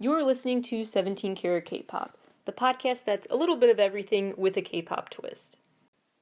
You're listening to 17 Carat K-Pop, the podcast that's a little bit of everything with a K-pop twist.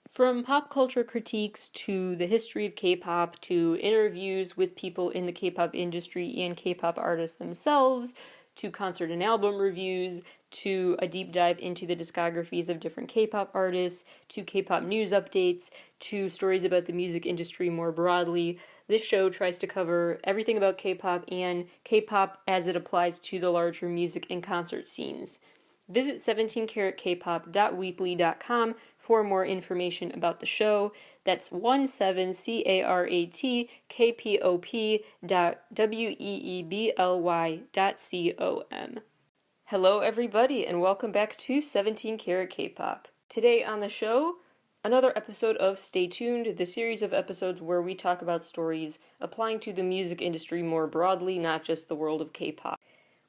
From pop culture critiques to the history of K-pop to interviews with people in the K-pop industry and K-pop artists themselves, to concert and album reviews, to a deep dive into the discographies of different K-pop artists, to K-pop news updates, to stories about the music industry more broadly. This show tries to cover everything about K-pop and K-pop as it applies to the larger music and concert scenes. Visit 17caratkpop.weebly.com for more information about the show. That's 17caratkpop.weebly.com. Hello everybody and welcome back to 17 Carat K-Pop. Today on the show, another episode of Stay Tuned, the series of episodes where we talk about stories applying to the music industry more broadly, not just the world of K-pop.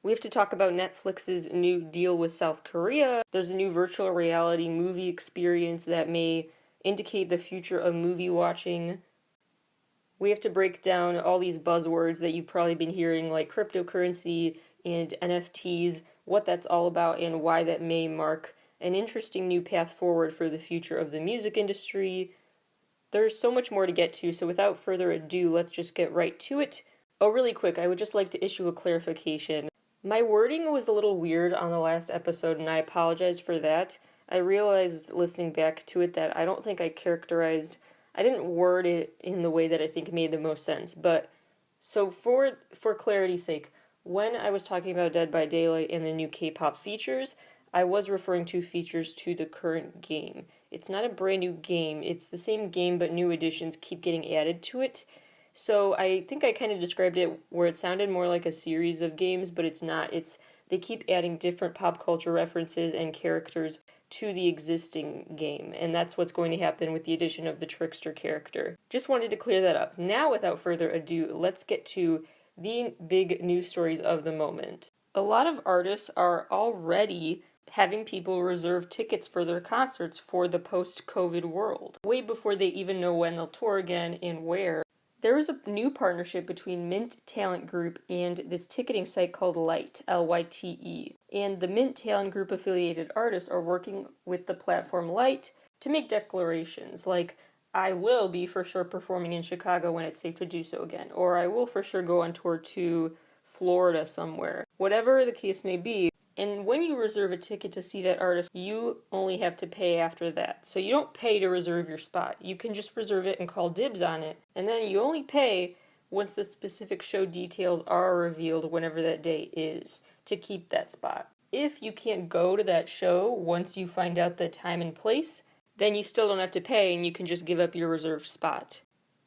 We have to talk about Netflix's new deal with South Korea. There's a new virtual reality movie experience that may indicate the future of movie watching. We have to break down all these buzzwords that you've probably been hearing, like cryptocurrency and NFTs, what that's all about, and why that may mark an interesting new path forward for the future of the music industry. There's so much more to get to, so without further ado, let's just get right to it. Oh, really quick, I would just like to issue a clarification. My wording was a little weird on the last episode, and I apologize for that. I realized listening back to it that I don't think I didn't word it in the way that I think made the most sense. But, so for clarity's sake, when I was talking about Dead by Daylight and the new K-pop features, I was referring to features to the current game. It's not a brand new game, it's the same game, but new additions keep getting added to it. So I think I kind of described it where it sounded more like a series of games, but it's not. They keep adding different pop culture references and characters to the existing game, and that's what's going to happen with the addition of the Trickster character. Just wanted to clear that up. Now, without further ado, let's get to the big news stories of the moment. A lot of artists are already having people reserve tickets for their concerts for the post-COVID world, way before they even know when they'll tour again and where. There is a new partnership between Mint Talent Group and this ticketing site called Lyte, L-Y-T-E. And the Mint Talent Group affiliated artists are working with the platform Lyte to make declarations like, I will be for sure performing in Chicago when it's safe to do so again, or I will for sure go on tour to Florida somewhere. Whatever the case may be. And when you reserve a ticket to see that artist, you only have to pay after that. So you don't pay to reserve your spot. You can just reserve it and call dibs on it. And then you only pay once the specific show details are revealed whenever that day is to keep that spot. If you can't go to that show once you find out the time and place, then you still don't have to pay and you can just give up your reserved spot.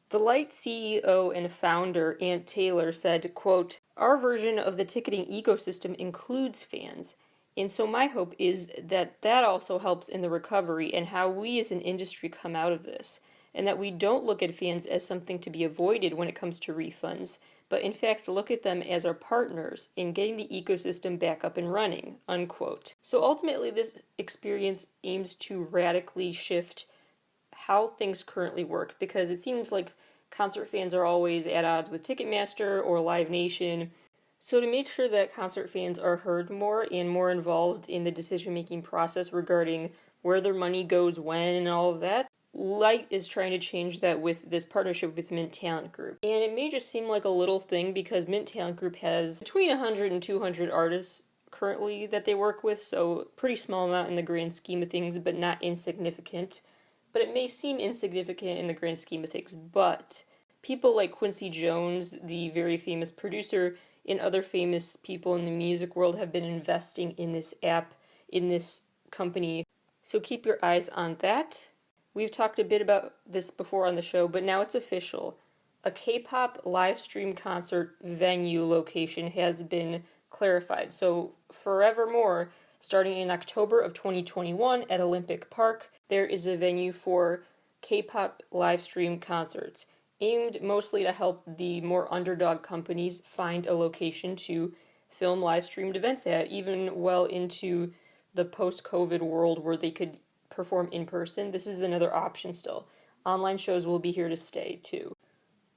The Lyte CEO and founder, Ant Taylor, said, quote, "Our version of the ticketing ecosystem includes fans, and so my hope is that that also helps in the recovery and how we as an industry come out of this, and that we don't look at fans as something to be avoided when it comes to refunds, but in fact look at them as our partners in getting the ecosystem back up and running," unquote. So ultimately this experience aims to radically shift how things currently work, because it seems like concert fans are always at odds with Ticketmaster or Live Nation. So to make sure that concert fans are heard more and more involved in the decision-making process regarding where their money goes when and all of that, Lyte is trying to change that with this partnership with Mint Talent Group. And it may just seem like a little thing because Mint Talent Group has between 100 and 200 artists currently that they work with, so pretty small amount in the grand scheme of things, but not insignificant. But it may seem insignificant in the grand scheme of things, but people like Quincy Jones, the very famous producer, and other famous people in the music world have been investing in this app, in this company, so keep your eyes on that. We've talked a bit about this before on the show, but now it's official. A K-pop live stream concert venue location has been clarified, so forevermore, starting in October of 2021 at Olympic Park, there is a venue for K-pop live stream concerts, aimed mostly to help the more underdog companies find a location to film live streamed events at, even well into the post-COVID world where they could perform in person. This is another option still. Online shows will be here to stay, too.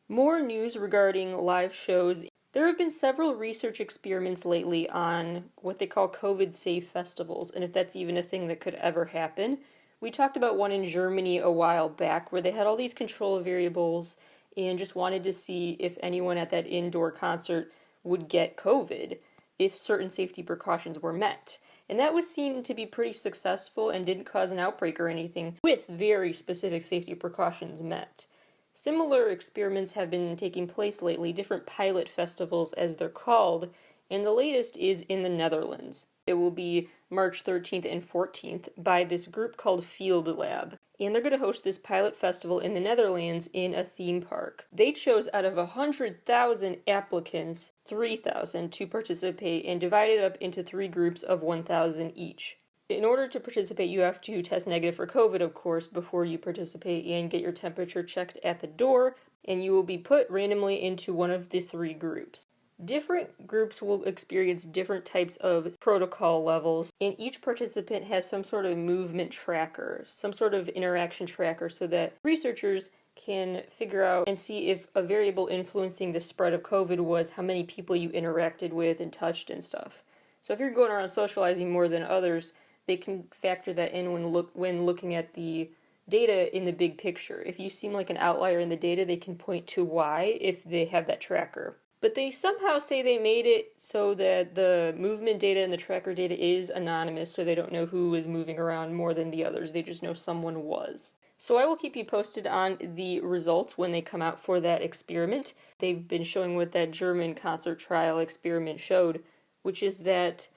More news regarding live shows There have been several research experiments lately on what they call COVID-safe festivals, and if that's even a thing that could ever happen. We talked about one in Germany a while back where they had all these control variables and just wanted to see if anyone at that indoor concert would get COVID if certain safety precautions were met. And that was seen to be pretty successful and didn't cause an outbreak or anything with very specific safety precautions met. Similar experiments have been taking place lately, different pilot festivals as they're called, and the latest is in the Netherlands. It will be March 13th and 14th by this group called Field Lab. And they're going to host this pilot festival in the Netherlands in a theme park. They chose out of 100,000 applicants, 3,000 to participate and divided up into 3 groups of 1,000 each. In order to participate, you have to test negative for COVID, of course, before you participate and get your temperature checked at the door, and you will be put randomly into one of the 3 groups. Different groups will experience different types of protocol levels, and each participant has some sort of movement tracker, some sort of interaction tracker, so that researchers can figure out and see if a variable influencing the spread of COVID was how many people you interacted with and touched and stuff. So if you're going around socializing more than others, they can factor that in when looking at the data in the big picture. If you seem like an outlier in the data, they can point to why if they have that tracker. But they somehow say they made it so that the movement data and the tracker data is anonymous, so they don't know who is moving around more than the others. They just know someone was. So I will keep you posted on the results when they come out for that experiment. They've been showing what that German concert trial experiment showed, which is that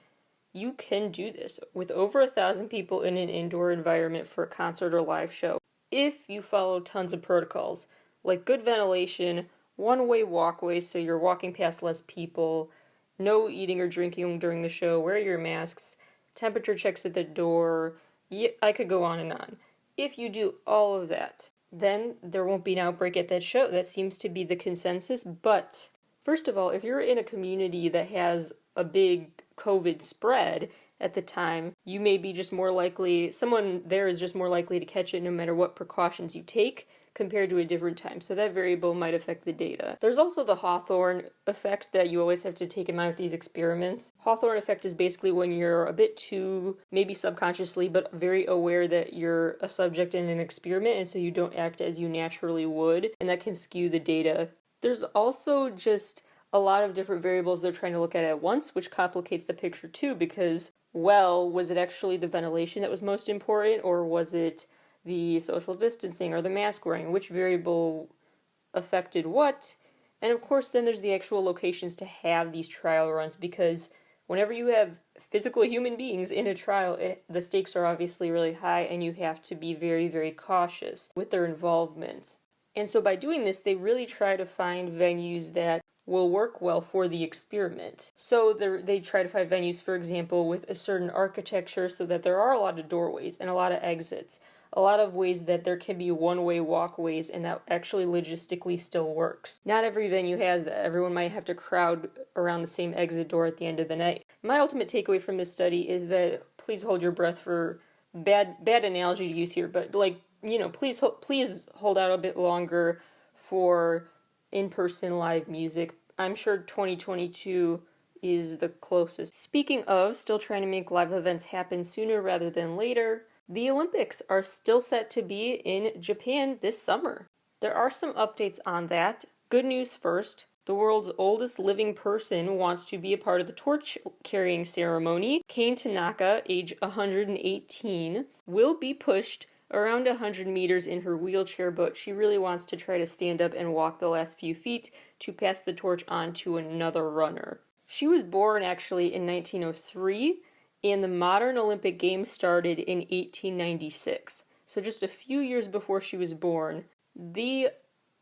you can do this with over 1,000 people in an indoor environment for a concert or live show if you follow tons of protocols, like good ventilation, one-way walkways so you're walking past less people, no eating or drinking during the show, wear your masks, temperature checks at the door. I could go on and on. If you do all of that, then there won't be an outbreak at that show. That seems to be the consensus. But first of all, if you're in a community that has a big COVID spread at the time, you may be just more likely, someone there is just more likely to catch it no matter what precautions you take compared to a different time. So that variable might affect the data. There's also the Hawthorne effect that you always have to take in mind with these experiments. Hawthorne effect is basically when you're a bit too, maybe subconsciously, but very aware that you're a subject in an experiment, and so you don't act as you naturally would, and that can skew the data. There's also just a lot of different variables they're trying to look at once, which complicates the picture too, because, well, was it actually the ventilation that was most important, or was it the social distancing or the mask wearing? Which variable affected what? And of course, then there's the actual locations to have these trial runs, because whenever you have physical human beings in a trial, the stakes are obviously really high, and you have to be very, very cautious with their involvement. And so by doing this, they really try to find venues that will work well for the experiment. So they try to find venues, for example, with a certain architecture so that there are a lot of doorways and a lot of exits, a lot of ways that there can be one-way walkways, and that actually logistically still works. Not every venue has that. Everyone might have to crowd around the same exit door at the end of the night. My ultimate takeaway from this study is that please hold your breath for bad analogy to use here, but please hold out a bit longer for in-person live music. I'm sure 2022 is the closest. Speaking of still trying to make live events happen sooner rather than later, the Olympics are still set to be in Japan this summer. There are some updates on that. Good news first. The world's oldest living person wants to be a part of the torch-carrying ceremony. Kane Tanaka, age 118, will be pushed around 100 meters in her wheelchair, but she really wants to try to stand up and walk the last few feet to pass the torch on to another runner. She was born actually in 1903, and the modern Olympic Games started in 1896, so just a few years before she was born. The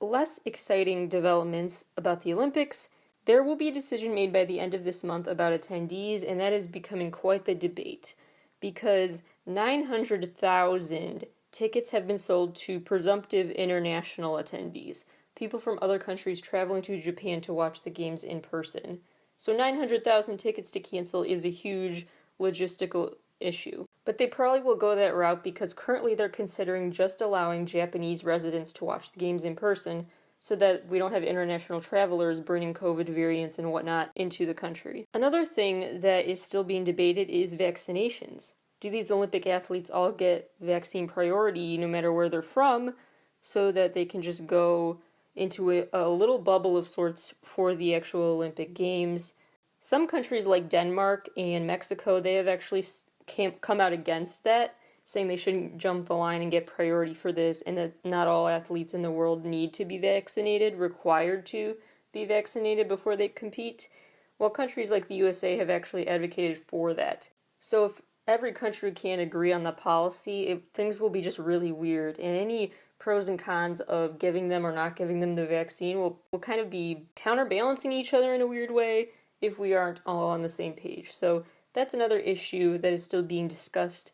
less exciting developments about the Olympics: there will be a decision made by the end of this month about attendees, and that is becoming quite the debate, because 900,000 tickets have been sold to presumptive international attendees, people from other countries traveling to Japan to watch the games in person. So 900,000 tickets to cancel is a huge logistical issue. But they probably will go that route because currently they're considering just allowing Japanese residents to watch the games in person, so that we don't have international travelers bringing COVID variants and whatnot into the country. Another thing that is still being debated is vaccinations. Do these Olympic athletes all get vaccine priority no matter where they're from, so that they can just go into a little bubble of sorts for the actual Olympic Games? Some countries like Denmark and Mexico, they have actually come out against that, saying they shouldn't jump the line and get priority for this, and that not all athletes in the world need to be vaccinated, required to be vaccinated before they compete, while countries like the USA have actually advocated for that. So if every country can't agree on the policy, things will be just really weird, and any pros and cons of giving them or not giving them the vaccine will kind of be counterbalancing each other in a weird way if we aren't all on the same page. So that's another issue that is still being discussed.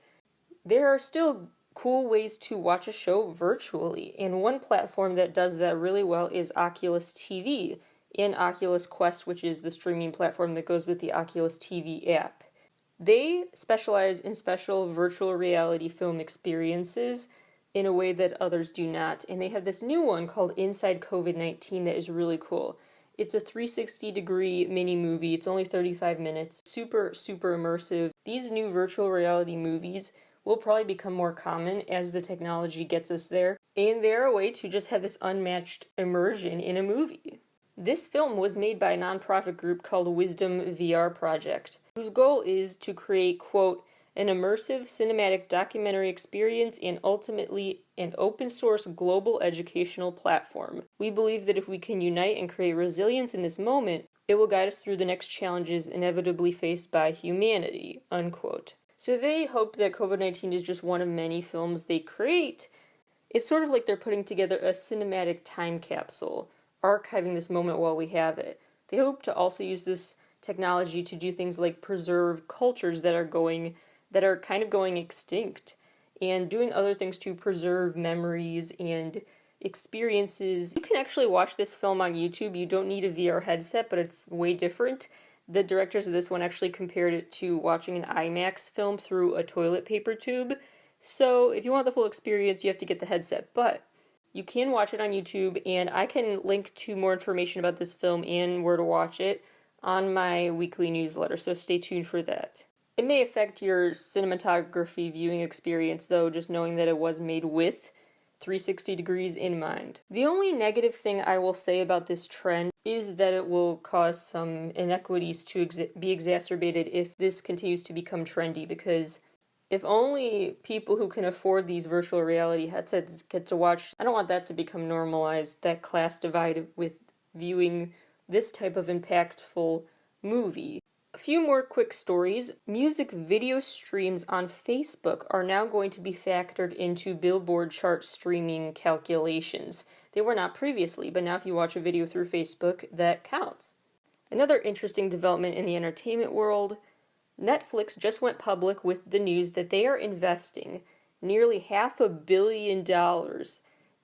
There are still cool ways to watch a show virtually, and one platform that does that really well is Oculus TV and Oculus Quest, which is the streaming platform that goes with the Oculus TV app. They specialize in special virtual reality film experiences in a way that others do not, and they have this new one called Inside COVID-19 that is really cool. It's a 360-degree mini-movie. It's only 35 minutes. Super, super immersive. These new virtual reality movies will probably become more common as the technology gets us there, and they're a way to just have this unmatched immersion in a movie. This film was made by a nonprofit group called Wisdom VR Project, whose goal is to create, quote, an immersive cinematic documentary experience and ultimately an open-source global educational platform. We believe that if we can unite and create resilience in this moment, it will guide us through the next challenges inevitably faced by humanity, unquote. So they hope that COVID-19 is just one of many films they create. It's sort of like they're putting together a cinematic time capsule, archiving this moment while we have it. They hope to also use this technology to do things like preserve cultures that are kind of going extinct, and doing other things to preserve memories and experiences. You can actually watch this film on YouTube. You don't need a VR headset, but it's way different. The directors of this one actually compared it to watching an IMAX film through a toilet paper tube. So if you want the full experience, you have to get the headset. But you can watch it on YouTube, and I can link to more information about this film and where to watch it on my weekly newsletter, so stay tuned for that. It may affect your cinematography viewing experience, though, just knowing that it was made with 360 degrees in mind. The only negative thing I will say about this trend is that it will cause some inequities to be exacerbated if this continues to become trendy, because if only people who can afford these virtual reality headsets get to watch, I don't want that to become normalized, that class divide with viewing this type of impactful movie. A few more quick stories. Music video streams on Facebook are now going to be factored into Billboard chart streaming calculations. They were not previously, but now if you watch a video through Facebook, that counts. Another interesting development in the entertainment world, Netflix just went public with the news that they are investing nearly $500 million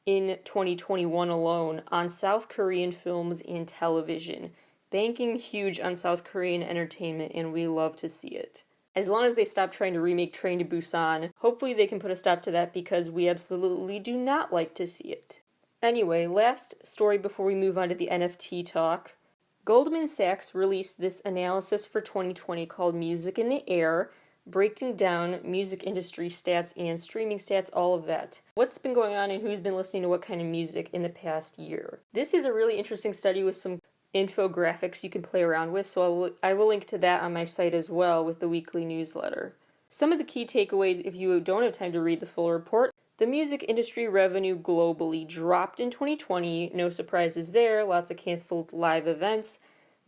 in 2021 alone on South Korean films and television. Banking huge on South Korean entertainment, and we love to see it. As long as they stop trying to remake Train to Busan, hopefully they can put a stop to that, because we absolutely do not like to see it. Anyway, last story before we move on to the NFT talk. Goldman Sachs released this analysis for 2020 called Music in the Air, breaking down music industry stats and streaming stats, all of that. What's been going on and who's been listening to what kind of music in the past year. This is a really interesting study with some infographics you can play around with, so I will link to that on my site as well with the weekly newsletter. Some of the key takeaways, if you don't have time to read the full report: the music industry revenue globally dropped in 2020, no surprises there, lots of canceled live events,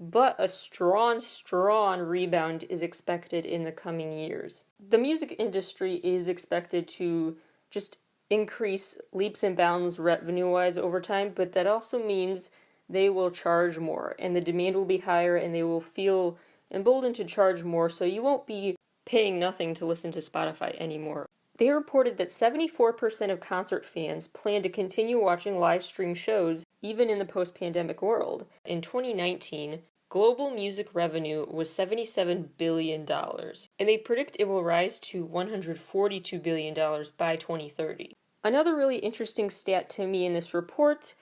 but a strong rebound is expected in the coming years. The music industry is expected to just increase leaps and bounds revenue-wise over time, but that also means they will charge more, and the demand will be higher, and they will feel emboldened to charge more, so you won't be paying nothing to listen to Spotify anymore. They reported that 74% of concert fans plan to continue watching live stream shows even in the post-pandemic world. In 2019, global music revenue was $77 billion, and they predict it will rise to $142 billion by 2030. Another really interesting stat to me in this report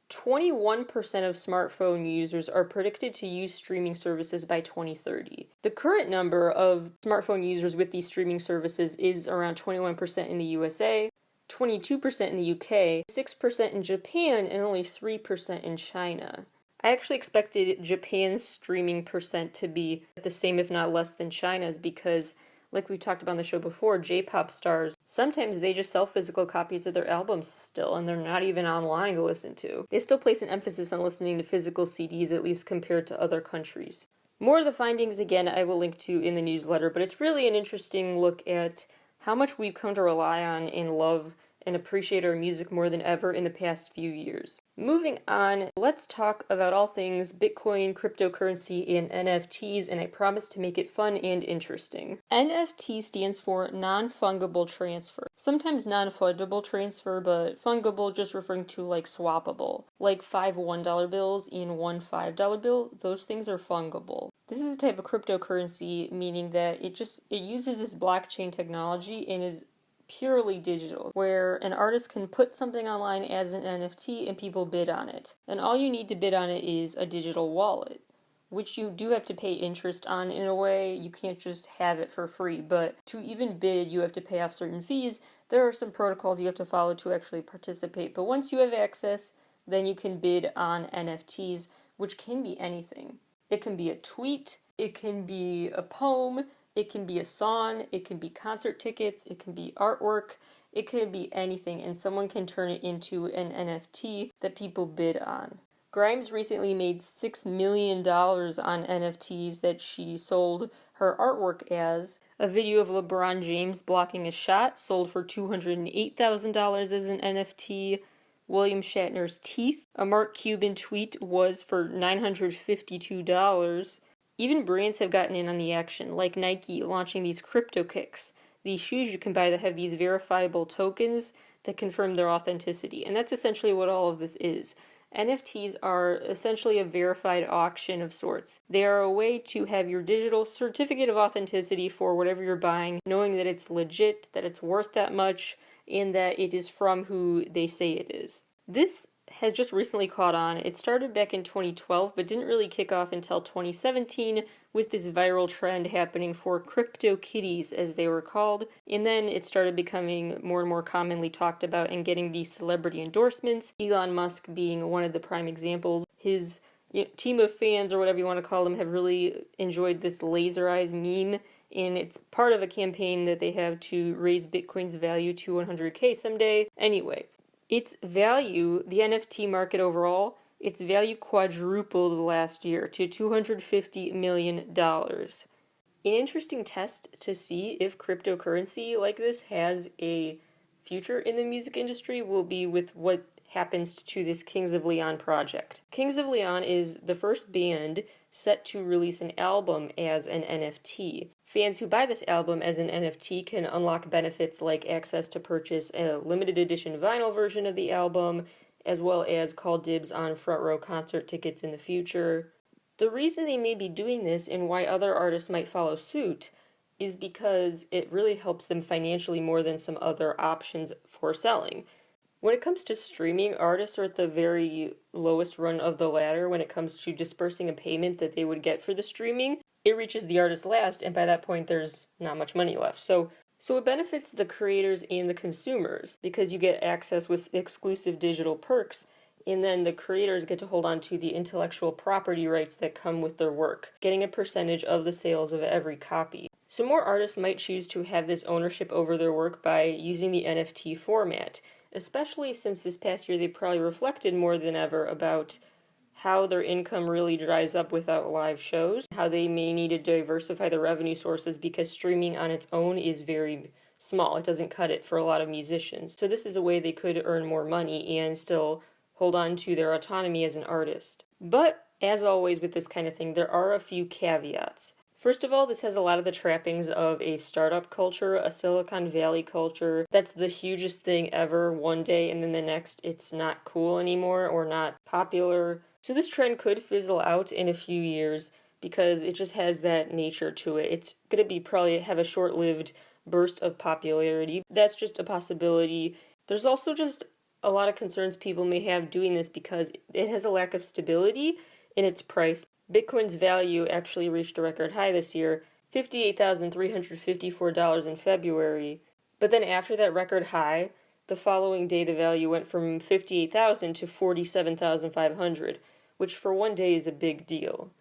21% of smartphone users are predicted to use streaming services by 2030. The current number of smartphone users with these streaming services is around 21% in the USA, 22% in the UK, 6% in Japan, and only 3% in China. I actually expected Japan's streaming percent to be the same, if not less, than China's because, like we talked about on the show before, J-pop stars, sometimes they just sell physical copies of their albums still, and they're not even online to listen to. They still place an emphasis on listening to physical CDs, at least compared to other countries. More of the findings, again, I will link to in the newsletter, but it's really an interesting look at how much we've come to rely on and love and appreciate our music more than ever in the past few years. Moving on, let's talk about all things Bitcoin, cryptocurrency, and NFTs, and I promise to make it fun and interesting. NFT stands for non-fungible transfer. Sometimes non-fungible transfer, but fungible just referring to like swappable. Like 5 $1 bills and 1 $5 bill, those things are fungible. This is a type of cryptocurrency, meaning that it uses this blockchain technology and is purely digital, where an artist can put something online as an NFT and people bid on it. And all you need to bid on it is a digital wallet, which you do have to pay interest on in a way. You can't just have it for free, but to even bid, you have to pay off certain fees. There are some protocols you have to follow to actually participate, but once you have access, then you can bid on NFTs, which can be anything. It can be a tweet, it can be a poem, it can be a song, it can be concert tickets, it can be artwork, it can be anything, and someone can turn it into an NFT that people bid on. Grimes recently made $6 million on NFTs that she sold her artwork as. A video of LeBron James blocking a shot sold for $208,000 as an NFT. William Shatner's teeth, a Mark Cuban tweet, was for $952. Even brands have gotten in on the action, like Nike launching these crypto kicks. These shoes you can buy that have these verifiable tokens that confirm their authenticity. And that's essentially what all of this is. NFTs are essentially a verified auction of sorts. They are a way to have your digital certificate of authenticity for whatever you're buying, knowing that it's legit, that it's worth that much, and that it is from who they say it is. This has just recently caught on. It started back in 2012, but didn't really kick off until 2017 with this viral trend happening for crypto kitties, as they were called. And then it started becoming more and more commonly talked about and getting these celebrity endorsements, Elon Musk being one of the prime examples. His team of fans, or whatever you want to call them, have really enjoyed this laser eyes meme, and it's part of a campaign that they have to raise Bitcoin's value to 100K someday. Anyway, its value, the NFT market overall, its value quadrupled last year to $250 million. An interesting test to see if cryptocurrency like this has a future in the music industry will be with what happens to this Kings of Leon project. Kings of Leon is the first band set to release an album as an NFT. Fans who buy this album as an NFT can unlock benefits like access to purchase a limited edition vinyl version of the album, as well as call dibs on front row concert tickets in the future. The reason they may be doing this and why other artists might follow suit is because it really helps them financially more than some other options for selling. When it comes to streaming, artists are at the very lowest run of the ladder when it comes to dispersing a payment that they would get for the streaming. It reaches the artist last, and by that point there's not much money left. So it benefits the creators and the consumers because you get access with exclusive digital perks, and then the creators get to hold on to the intellectual property rights that come with their work, getting a percentage of the sales of every copy. So more artists might choose to have this ownership over their work by using the NFT format, especially since this past year they probably reflected more than ever about how their income really dries up without live shows, how they may need to diversify their revenue sources because streaming on its own is very small. It doesn't cut it for a lot of musicians. So this is a way they could earn more money and still hold on to their autonomy as an artist. But, as always with this kind of thing, there are a few caveats. First of all, this has a lot of the trappings of a startup culture, a Silicon Valley culture. That's the hugest thing ever one day, and then the next it's not cool anymore or not popular. So this trend could fizzle out in a few years because it just has that nature to it. It's going to be probably have a short-lived burst of popularity. That's just a possibility. There's also just a lot of concerns people may have doing this because it has a lack of stability in its price. Bitcoin's value actually reached a record high this year, $58,354 in February. But then after that record high, the following day the value went from 58,000 to 47,500, which for one day is a big deal.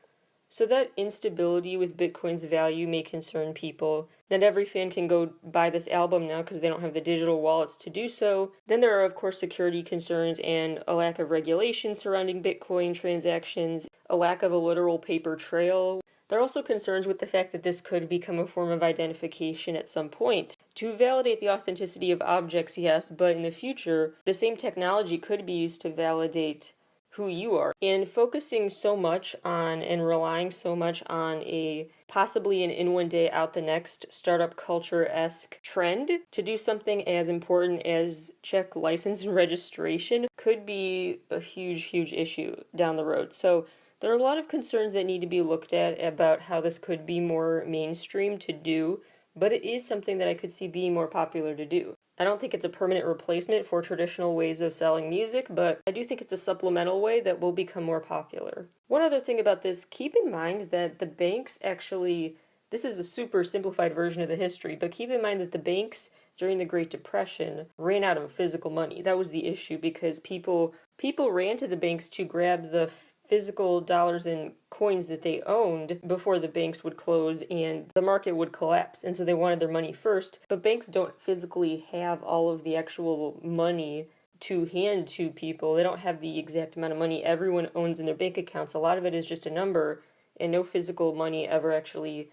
So that instability with Bitcoin's value may concern people. Not every fan can go buy this album now because they don't have the digital wallets to do so. Then there are, of course, security concerns and a lack of regulation surrounding Bitcoin transactions, a lack of a literal paper trail. There are also concerns with the fact that this could become a form of identification at some point. To validate the authenticity of objects, yes, but in the future, the same technology could be used to validate who you are. And focusing so much on and relying so much on a possibly an in one day out the next startup culture-esque trend to do something as important as check license and registration could be a huge issue down the road. So there are a lot of concerns that need to be looked at about how this could be more mainstream to do, but it is something that I could see being more popular to do. I don't think it's a permanent replacement for traditional ways of selling music, but I do think it's a supplemental way that will become more popular. One other thing about this, keep in mind that the banks actually, this is a super simplified version of the history, but keep in mind that the banks during the Great Depression ran out of physical money. That was the issue because people ran to the banks to grab the physical dollars and coins that they owned before the banks would close and the market would collapse. And so they wanted their money first. But banks don't physically have all of the actual money to hand to people. They don't have the exact amount of money everyone owns in their bank accounts. A lot of it is just a number, and no physical money ever actually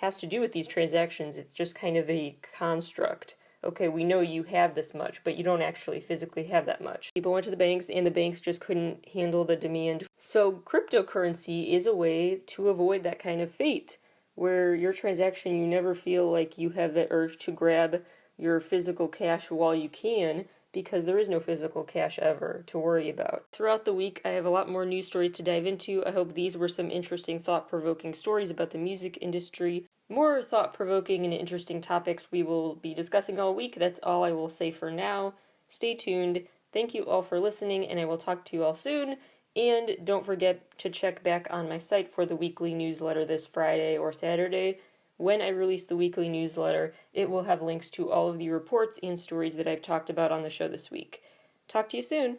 has to do with these transactions. It's just kind of a construct. Okay, we know you have this much, but you don't actually physically have that much. People went to the banks, and the banks just couldn't handle the demand. So cryptocurrency is a way to avoid that kind of fate, where your transaction, you never feel like you have that urge to grab your physical cash while you can, because there is no physical cash ever to worry about. Throughout the week, I have a lot more news stories to dive into. I hope these were some interesting, thought-provoking stories about the music industry. More thought-provoking and interesting topics we will be discussing all week. That's all I will say for now. Stay tuned. Thank you all for listening, and I will talk to you all soon. And don't forget to check back on my site for the weekly newsletter this Friday or Saturday. When I release the weekly newsletter, it will have links to all of the reports and stories that I've talked about on the show this week. Talk to you soon.